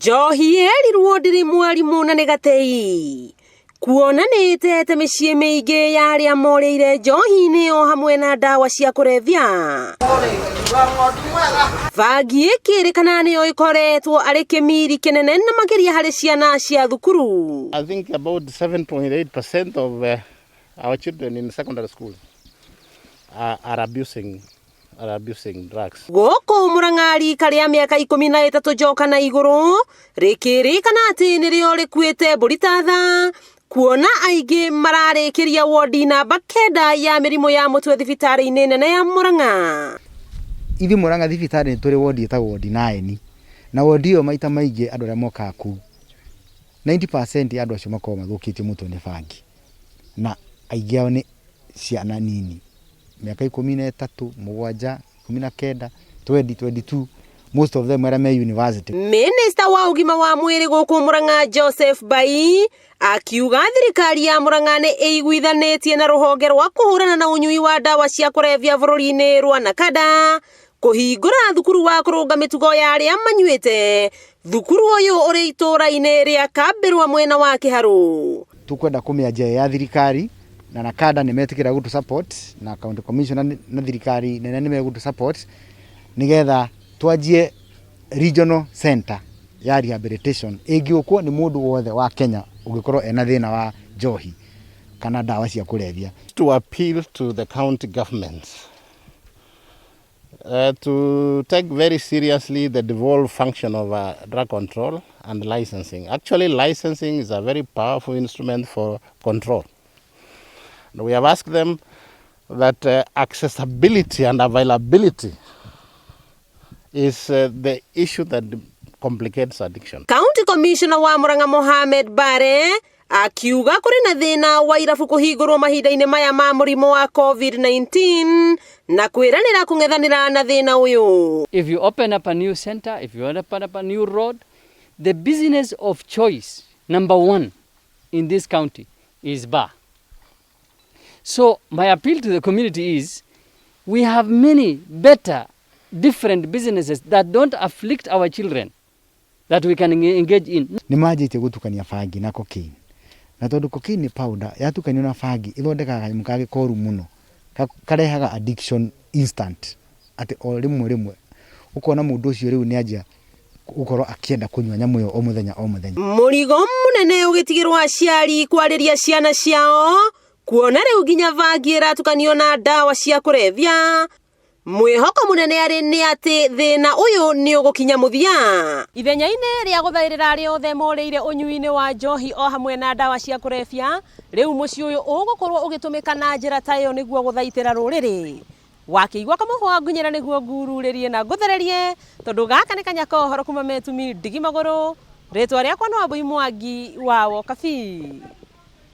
Njohi erirwo ndiri mwarimu na negatei kuona ni tete micii miingi ya aria moreire njohi-ini o hamwe na ndawa cia kurevya. Bangi ikirikana niyo ikoretwo ari kimiri kinene na mageria hari ciana cia thukuru. I think about 7.8% of our children in secondary school are abusing drugs. Goko Murang'a karia miaka 13 joka na iguru rikirikana ati nirio rikuite Buritatha kuona aingi mararikiria wodi namba 9 ya mirimo ya mutwe thibitari-ini nene ya Murang'a. Ithi Murang'a thibitari turi wodi ta wodi 9 na wodi yo maita maingi andu aria moka ku 90% ya andu acio makoma mathukitie mutwe ni bangi na aingi ao ni ciana nini miaka 13, 7, 19, 2022, most of them are at university. Minister wa ugima wa mwiri guku Murang'a Joseph Bai akiuga thirikari ya Murang'a ni iguithanitie na ruhonge rwa kuhurana na unyui wa ndawa cia kurevya bururi-ini rwa Nakada kuhingura thukuru wa kurunga mitugo ya aria manyuite. Thukuru uyu uri itura-ini ria Kambirwa mwena wa Kiharu. Tukwenda kumiaja ya thirikari na Nakada ni metikira gutu support na county commissioner na thirikari nene ni megutu support nigetha twajie regional center ya rehabilitation ingiukwo ni mundu wothe wa Kenya ugikorwo ena thina wa njohi kana ndawa cia kurevya. To appeal to the county governments to take very seriously the devolved function of drug control and licensing. Actually, licensing is a very powerful instrument for control. We have asked them that accessibility and availability is the issue that complicates addiction. County Commissioner wa Murang'a Mohamed Bare akiuga kuri na thina wa irabu kuhingurwo mahinda-ini maya ma murimo wa COVID-19 na kwiranira kung'ethanira na thina uyu. If you open up a new center, if you open up a new road, the business of choice number 1 in this county is bar. So my appeal to the community is we have many better different businesses that don't afflict our children that we can engage in. Ni majite gutukania bangi na cocaine. Na tondu cocaine ni powder yatukanio na bangi ithondekaga kanyamũ ka gĩkoru mũno karehaga addiction instant ati o rimwe ukona mundu ucio riu ni anjia ukorwo akienda kunywa nyamu yo o muthenya o muthenya. Murigo munene ugitigirwo aciari kwariria ciana ciao kuona riu nginya bangi iratukanio na ndawa cia kurevya. Mwihoko munene ari ni ati thina uyu ni ugukinya muthia. Ithenya-ini ria guthairira aria othe moreire unyui-ini wa njohi o hamwe na ndawa cia kurevya riu mucii uyu ugukorwo ugitumika na njira ta iyo niguo guthaitira ruriri. Wakiigwa kamuhwa ngunyira niguo ngururirie na nguthererie tondu gaka ni kanyako horo kuma Metumi Ndigi Maguru. Ritwa riakwa no Abui Mwangi wa Wokabi.